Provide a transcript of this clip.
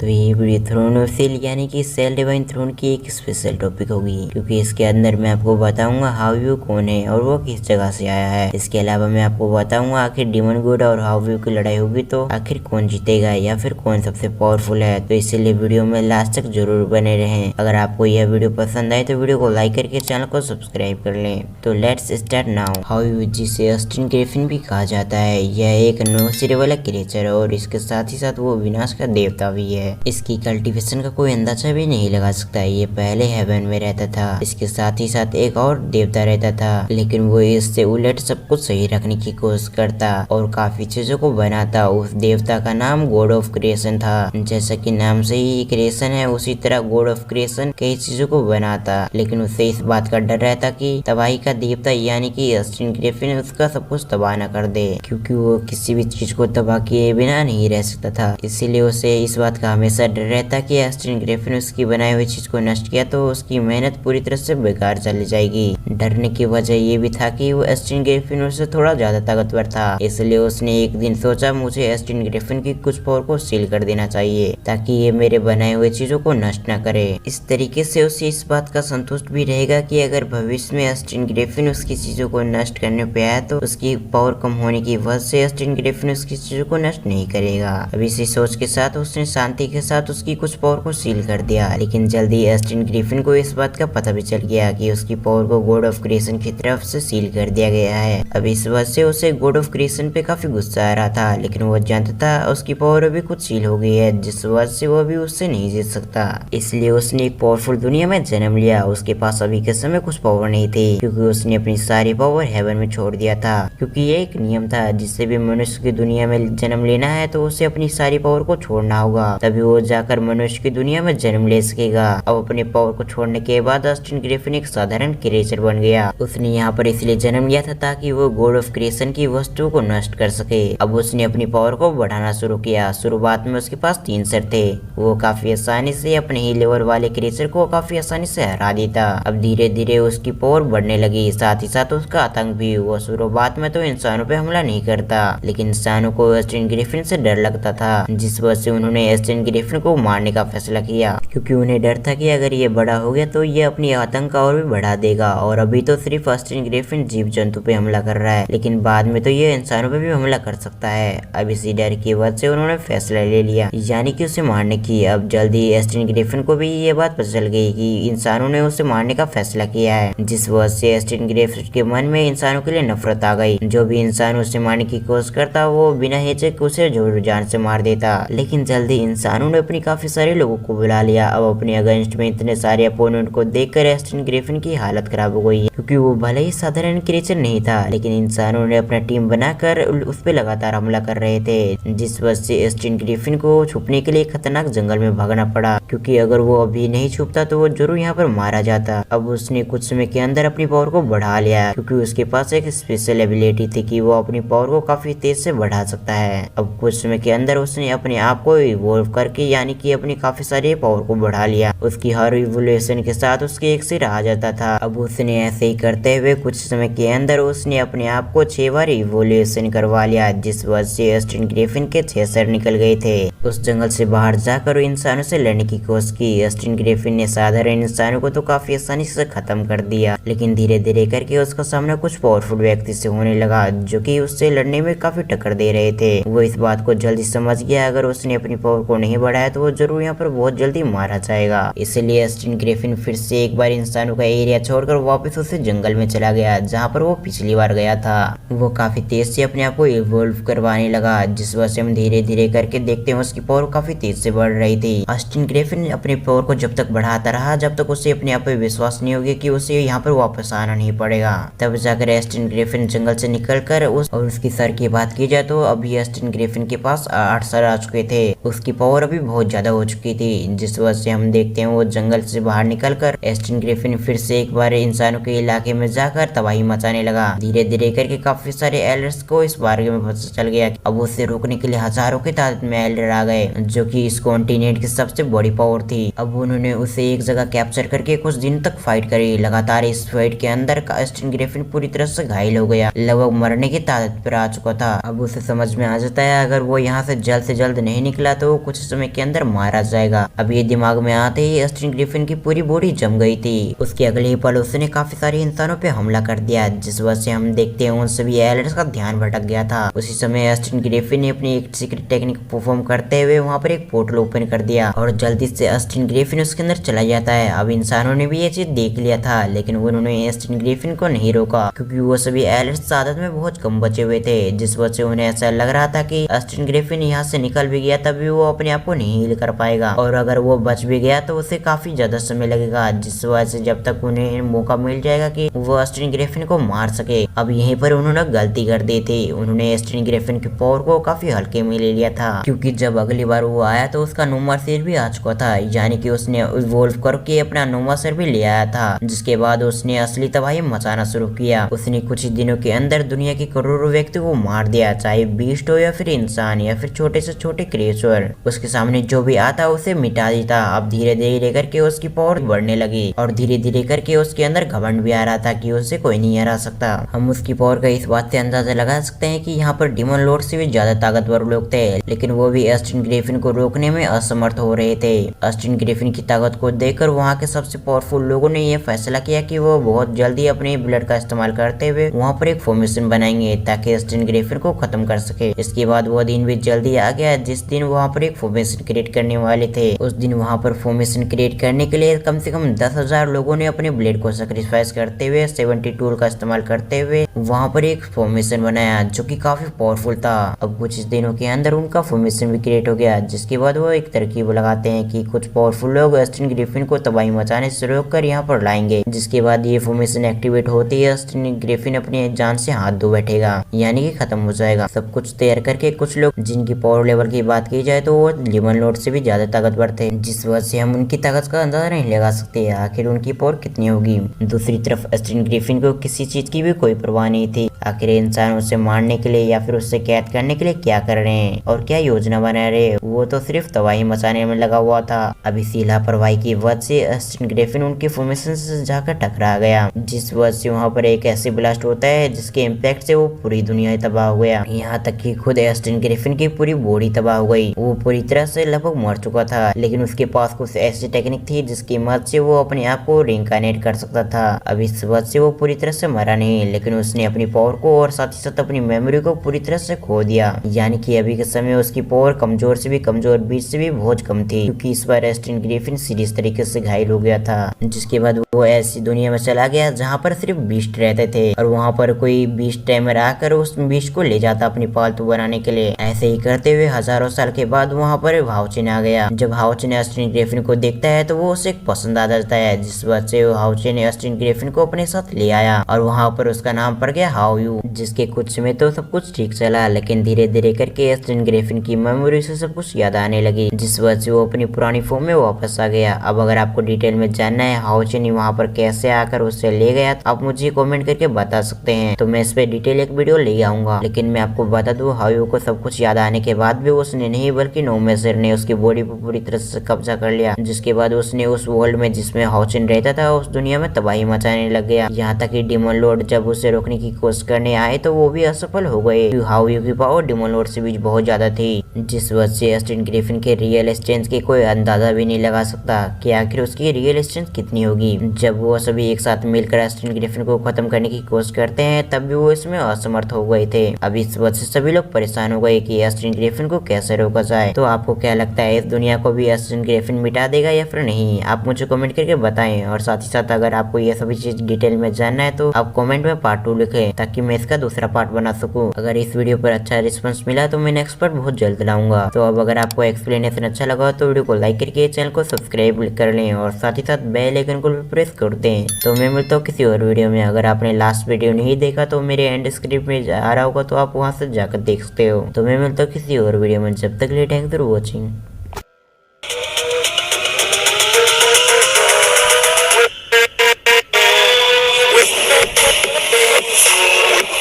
तो ये video throne of cell यानी कि सेल डिवाइन थ्रोन की एक स्पेशल टॉपिक होगी, क्योंकि इसके अंदर मैं आपको बताऊंगा हाउ कौन है और वो किस जगह से आया है। इसके अलावा मैं आपको बताऊंगा आखिर डिमन गॉड और हाउ की लड़ाई होगी तो आखिर कौन जीतेगा या फिर कौन सबसे पावरफुल है। तो इसीलिए वीडियो में लास्ट तक जरूर बने रहें। अगर आपको यह वीडियो पसंद आए तो वीडियो को लाइक करके चैनल को सब्सक्राइब कर लें। तो लेट्स स्टार्ट नाउ। हाउ जिसे ऑस्टिन ग्रिफिन भी कहा जाता है, यह एक 9 सिरे वाला क्रिएचर है और इसके साथ ही साथ वो विनाश का देवता भी है। इसकी कल्टीवेशन का कोई अंदाजा भी नहीं लगा सकता। ये पहले हेवन में रहता था, इसके साथ ही साथ एक और देवता रहता था, लेकिन वो इससे उलट सब कुछ सही रखने की कोशिश करता और काफी चीजों को बनाता। उस देवता का नाम गॉड ऑफ क्रिएशन था। जैसा कि नाम से ही क्रिएशन है, उसी तरह गॉड ऑफ क्रिएशन कई चीजों को बनाता, लेकिन उसे इस बात का डर रहता कि तबाही का देवता यानी कि ऑस्टिन ग्रिफिन उसका सब कुछ तबाह न कर दे, क्योंकि वो किसी भी चीज को तबाह किए बिना नहीं रह सकता था। इसीलिए उसे इस बात का हमेशा डर रहता कि ऑस्टिन ग्रिफिन उसकी बनाई हुई चीज को नष्ट किया तो उसकी मेहनत पूरी तरह से बेकार चली जाएगी। डरने की वजह ये भी था कि वो ऑस्टिन ग्रिफिन उससे थोड़ा ज्यादा ताकतवर था, इसलिए उसने एक दिन सोचा मुझे ऑस्टिन ग्रिफिन की कुछ पावर को सील कर देना चाहिए ताकि ये मेरे बनाए हुए चीजों को नष्ट न करे। इस तरीके से उसे इस बात का संतुष्ट भी रहेगा कि अगर भविष्य में ऑस्टिन ग्रिफिन उसकी चीजों को नष्ट करने पे आया तो उसकी पावर कम होने की वजह से ऑस्टिन ग्रिफिन उसकी चीजों को नष्ट नहीं करेगा। अब इसी सोच के साथ उसने शांति के साथ उसकी कुछ पावर को सील कर दिया, लेकिन जल्दी ऑस्टिन ग्रिफिन को इस बात का पता भी चल गया कि उसकी पावर को गॉड ऑफ क्रिएशन की तरफ से सील कर दिया गया है। अब इस वजह से उसे गॉड ऑफ क्रिएशन पे काफी गुस्सा आ रहा था, लेकिन वो जानता था उसकी पावर अभी कुछ सील हो गई है, जिस वजह से वो अभी उससे नहीं जीत सकता। इसलिए उसने एक पावरफुल दुनिया में जन्म लिया। उसके पास अभी के समय कुछ पावर नहीं थी, क्योंकि उसने अपनी सारी पावर हेवन में छोड़ दिया था, क्योंकि ये एक नियम था जिससे भी मनुष्य की दुनिया में जन्म लेना है तो उसे अपनी सारी पावर को छोड़ना होगा, तभी वो जाकर मनुष्य की दुनिया में जन्म ले सकेगा। अब अपने पावर को छोड़ने के बाद ऑस्टिन ग्रिफिन एक साधारण क्रिएचर बन गया। उसने यहाँ पर इसलिए जन्म लिया था ताकि वो गॉड ऑफ क्रिएशन की वस्तुओं को नष्ट कर सके। अब उसने अपनी पावर को बढ़ाना शुरू किया। शुरुआत में उसके पास 3 सर थे। वो काफी आसानी से अपने ही लेवल वाले क्रिएचर को काफी आसानी से हरा देता। अब धीरे धीरे उसकी पावर बढ़ने लगी, साथ ही साथ उसका आतंक भी। वो शुरुआत में तो इंसानों पे हमला नहीं करता, लेकिन इंसानों को ऑस्टिन ग्रिफिन से डर लगता था, जिस वजह से उन्होंने ऑस्टिन ग्रिफिन को मारने का फैसला किया, क्योंकि उन्हें डर था कि अगर ये बड़ा हो गया तो ये अपनी आतंक और भी बढ़ा देगा। और अभी तो सिर्फ ऑस्टिन ग्रिफिन जीव जंतु पे हमला कर रहा है, लेकिन बाद में तो ये इंसानों पे भी हमला कर सकता है। अब इसी डर की वजह से उन्होंने फैसला ले लिया, यानी कि उसे मारने की। अब जल्दी ऑस्टिन ग्रिफिन को भी ये बात पता चल गई कि इंसानों ने उसे मारने का फैसला किया है, जिस वजह से ऑस्टिन ग्रिफिन के मन में इंसानों के लिए नफरत आ गई। जो भी इंसान उसे मारने की कोशिश करता वो बिना हिचक उसे जोर जान से मार देता। लेकिन जल्दी इंसानों ने अपनी काफी सारे लोगों को बुला लिया। अब अपने अगेंस्ट में इतने सारे अपोनेंट को देखकर ऑस्टिन ग्रिफिन की हालत खराब हो गई, क्योंकि वो भले ही साधारण क्रिएचर नहीं था, लेकिन इंसानों ने अपना टीम बनाकर उस पे लगातार हमला कर रहे थे, जिस वजह से ऑस्टिन ग्रिफिन को छुपने के लिए खतरनाक जंगल में भागना पड़ा, क्योंकि अगर वो अभी नहीं छुपता तो वो जरूर यहाँ पर मारा जाता। अब उसने कुछ समय के अंदर अपनी पावर को बढ़ा लिया, क्योंकि उसके पास एक स्पेशल एबिलिटी थी कि वो अपनी पावर को काफी तेज से बढ़ा सकता है। अब कुछ समय के अंदर उसने अपने आप को इवोल्व करके यानी कि अपनी काफी सारी पावर को बढ़ा लिया। उसकी हर इवोल्यूशन के साथ उसके एक सिर आ जाता था। अब उसने ऐसे ही करते हुए कुछ समय के अंदर उसने अपने आप को 6 बार इवोल्यूशन करवा लिया, जिस वजह से ऑस्टिन ग्रिफिन के 6 सर निकल गए थे। उस जंगल से बाहर जाकर इंसानों से लड़ने की कोशिश की। ऑस्टिन ग्रिफिन ने साधारण इंसानों को तो काफी आसानी से खत्म कर दिया, लेकिन धीरे धीरे करके उसका सामना कुछ पावरफुल व्यक्ति से होने लगा, जो कि उससे लड़ने में काफी टक्कर दे रहे थे। वो इस बात को जल्दी समझ गया अगर उसने अपनी पावर को नहीं बढ़ाया तो वो जरूर यहाँ पर बहुत जल्दी मारा जाएगा। इसलिए ऑस्टिन ग्रिफिन फिर से एक बार इंसानों का एरिया छोड़कर वापस उसे जंगल में चला गया, जहाँ पर वो पिछली बार गया था। वो काफी तेज से अपने आप को इवोल्व करवाने लगा, जिस वजह से हम धीरे धीरे करके देखते हैं उसकी पावर काफी तेज से बढ़ रही थी। ऑस्टिन ग्रिफिन अपनी पावर को जब तक बढ़ाता रहा जब तक उसे अपने आप पे विश्वास नहीं हो गया कि उसे यहाँ पर वापस आना नहीं पड़ेगा। तब जाकर ऑस्टिन ग्रिफिन जंगल से निकलकर और उसकी सर की बात की जाए तो अभी ऑस्टिन ग्रिफिन के पास 8 सर आ चुके थे। उसकी पावर अभी बहुत ज्यादा हो चुकी थी, जिस वजह से हम देखते हैं वो जंगल से बाहर निकलकर ऑस्टिन ग्रिफिन फिर से एक बार इंसानों के इलाके में जाकर तबाही मचाने लगा। धीरे धीरे करके काफी सारे एल्डर्स को इस बारे में पता चल गया। अब उसे रोकने के लिए हजारों की तादाद में एल्डर आ गए, जो कि इस कॉन्टिनेंट की सबसे बड़ी पावर थी। अब उन्होंने उसे एक जगह कैप्चर करके कुछ दिन तक फाइट करी। लगातार इस फाइट के अंदर ऑस्टिन ग्रिफिन पूरी तरह से घायल हो गया, लगभग मरने की तादाद पर आ चुका था। अब उसे समझ में आ जाता है अगर वो यहाँ से जल्द नहीं निकला तो कुछ समय के अंदर मारा जाएगा। अब ये दिमाग में आते ही अस्टिन ग्रिफिन की पूरी बॉडी जम गई थी। उसके अगले ही पल उसने काफी सारे इंसानों पे हमला कर दिया, जिस वजह से हम देखते हैं उन सभी एलियंस का ध्यान भटक गया था। उसी समय अस्टिन ग्रिफिन ने अपनी एक सीक्रेट टेक्निक परफॉर्म करते हुए वहाँ पर एक पोर्टल ओपन कर दिया और जल्दी से अस्टिन ग्रिफिन उसके अंदर चला जाता है। अब इंसानों ने भी ये चीज देख लिया था, लेकिन उन्होंने अस्टिन ग्रिफिन को नहीं रोका क्योंकि वो सभी एलियंस तादाद में बहुत कम बचे हुए थे, जिस वजह से उन्हें ऐसा लग रहा था कि अस्टिन ग्रिफिन यहाँ से निकल भी गया तभी वो अपने आप को नहीं हील कर पाएगा, और अगर वो बच भी गया तो उसे काफी ज्यादा समय लगेगा, जिस वजह से जब तक उन्हें मौका मिल जाएगा कि वो अस्टिन ग्रिफिन को मार सके। अब यहीं पर उन्होंने गलती कर दी थी, उन्होंने अस्टिन ग्रिफिन की पावर को काफी हल्के में ले लिया था, क्योंकि जब अगली बार वो आया तो उसका नुमा सिर भी आ चुका था, यानी कि उसने इवॉल्व करके अपना नुमा सिर भी ले आया था, जिसके बाद उसने असली तबाही मचाना शुरू किया। उसने कुछ ही दिनों के अंदर दुनिया के करोड़ों व्यक्ति को मार दिया, चाहे बीस्ट हो या फिर इंसान या फिर छोटे से छोटे क्रिएचर, उसके सामने जो भी आता उसे मिटा देता। अब धीरे धीरे करके उसकी पावर बढ़ने लगी और धीरे धीरे करके उसके अंदर घमंड भी आ रहा था कि उसे कोई नहीं हरा सकता। हम उसकी पावर का इस बात से अंदाजा लगा सकते हैं कि यहाँ पर डिमन लॉर्ड से भी ज्यादा ताकतवर लोग थे, लेकिन वो भी अस्टिन ग्रिफिन को रोकने में असमर्थ हो रहे थे। अस्टिन ग्रिफिन की ताकत को देखकर वहाँ के सबसे पावरफुल लोगों ने यह फैसला किया कि वो बहुत जल्दी अपने ब्लड का इस्तेमाल करते हुए वहाँ पर एक फॉर्मेशन बनाएंगे ताकि अस्टिन ग्रिफिन को खत्म कर सके। इसके बाद वो दिन भी जल्दी आ गया जिस दिन वहाँ पर एक फॉर्मेशन क्रिएट करने वाले थे। उस दिन वहाँ पर फॉर्मेशन क्रिएट करने के लिए कम से कम 10,000 लोगों ने अपने ब्लेड को सेक्रीफाइस करते हुए 70 टूल का इस्तेमाल करते हुए वहाँ पर एक फॉर्मेशन बनाया जो कि काफी पावरफुल था। अब कुछ दिनों के अंदर उनका फॉर्मेशन भी क्रिएट हो गया, जिसके बाद वो एक तरकीब लगाते हैं कि कुछ पावरफुल लोग अस्टिन ग्रिफिन को तबाही मचाने से रोककर यहाँ पर लाएंगे, जिसके बाद ये फॉर्मेशन एक्टिवेट होते ही अस्टिन ग्रिफिन अपनी जान से हाथ धो बैठेगा, यानी कि खत्म हो जाएगा। सब कुछ तैयार करके कुछ लोग जिनकी पावर लेवल की बात की जाए तो वो डिमन लॉर्ड से भी ज्यादा ताकतवर थे, जिस वजह से हम उनकी ताकत का अंदाजा नहीं लगा सकते आखिर उनकी पावर कितनी होगी। दूसरी तरफ अस्टिन ग्रिफिन को किसी चीज की भी कोई परवाह नहीं थी, आखिर इंसान उसे मारने के लिए या फिर उससे कैद करने के लिए क्या कर रहे हैं और क्या योजना बना रहे हैं, वो तो सिर्फ तबाही मचाने में लगा हुआ था। अब इसी लापरवाही की वजह से अस्टिन ग्रिफिन उनके फॉर्मेशन से जाकर टकरा गया, जिस वजह से वहाँ पर एक ऐसी ब्लास्ट होता है जिसके इम्पैक्ट से वो पूरी दुनिया तबाह हो गया, यहाँ तक कि खुद अस्टिन ग्रिफिन की पूरी बॉडी तबाह हो गई। वो पूरी तरह से लगभग मर चुका था, लेकिन उसके पास कुछ ऐसी टेक्निक थी जिसकी मदद से वो अपने आप को रिइंकार्नेट कर सकता था। अब इस वजह से वो पूरी तरह से मरा नहीं, लेकिन उसने अपनी पावर को और साथ ही साथ अपनी मेमोरी को पूरी तरह से खो दिया, यानी कि अभी के समय उसकी पावर कमजोर से भी कमजोर, बीच से भी बहुत कम थी, क्योंकि इस बार अस्टिन ग्रिफिन सीरियस तरीके से घायल हो गया था। जिसके बाद वो ऐसी दुनिया में चला गया जहाँ पर सिर्फ बीस्ट रहते थे और वहाँ पर कोई बीस्ट टाइमर आकर उस बीस्ट को ले जाता अपनी पालतू बनाने के लिए। ऐसे ही करते हुए हजारों साल के बाद वहाँ पर हाउचिन आ गया। जब हाउचिन अस्टिन ग्रिफिन को देखता है तो वो उसे पसंद आ जाता है, जिस वजह से हाउचिन ने अस्टिन ग्रिफिन को अपने साथ ले आया और वहाँ पर उसका नाम पड़ गया हाउ यू, जिसके कुछ में तो सब कुछ ठीक चला, लेकिन धीरे धीरे करके अस्टिन ग्रिफिन की मेमोरी से सब कुछ याद आने लगी, जिस वजह से वो अपनी पुरानी फॉर्म में वापस आ गया। अब अगर आपको डिटेल में जानना है हाउचिन वहाँ पर कैसे आकर उससे ले गया तो आप मुझे कमेंट करके बता सकते हैं, तो मैं इस पे डिटेल एक वीडियो ले आऊंगा। लेकिन मैं आपको बता दूं हाउ को सब कुछ याद आने के बाद भी उसने नहीं बल्कि नोमेसर ने उसकी बॉडी पर पूरी तरह से कब्जा कर लिया, जिसके बाद उसने उस वर्ल्ड में जिसमें हाउचिन रहता था उस दुनिया में तबाही मचाने लग गया। यहाँ तक कि डिमन लॉर्ड जब उसे रोकने की कोशिश करने आए तो वो भी असफल हो गए। हाउ की पावर डिमन लॉर्ड से भी बहुत ज्यादा थी, जिस वजह से अस्टिन ग्रिफिन के रियल स्ट्रेंथ की कोई अंदाजा भी नहीं लगा सकता कि आखिर उसकी रियल स्ट्रेंथ कितनी होगी। जब वो सभी एक साथ मिलकर अस्टिन ग्रिफिन को खत्म करने की कोशिश करते हैं तब भी वो इसमें असमर्थ हो गए थे। अब इस वजह से सभी लोग परेशान हो गए कि अस्टिन ग्रिफिन को कैसे रोका जाए। तो आपको क्या लगता है इस दुनिया को भी अस्टिन ग्रिफिन मिटा देगा या फिर नहीं, आप मुझे कमेंट करके बताएं। और साथ ही साथ अगर आपको ये सभी चीज डिटेल में जानना है तो आप कमेंट में पार्ट 2 लिखें ताकि मैं इसका दूसरा पार्ट बना सकूं। अगर इस वीडियो पर अच्छा रिस्पांस मिला तो मैं नेक्स्ट पार्ट बहुत जल्द लाऊंगा। तो अब अगर आपको एक्सप्लेनेशन अच्छा लगा तो वीडियो को लाइक करके चैनल को सब्सक्राइब कर लें और साथ ही साथ बेल आइकन को भी प्रेस कर दें। तो मैं मिलता हूँ किसी और वीडियो में। अगर आपने लास्ट वीडियो नहीं देखा तो मेरे एंड स्क्रिप्ट में आ रहा होगा तो आप वहाँ से जाकर देख सकते हो। तो मैं मिलता हूँ किसी और वीडियो में, जब तक के लिए थैंक्स फॉर वॉचिंग।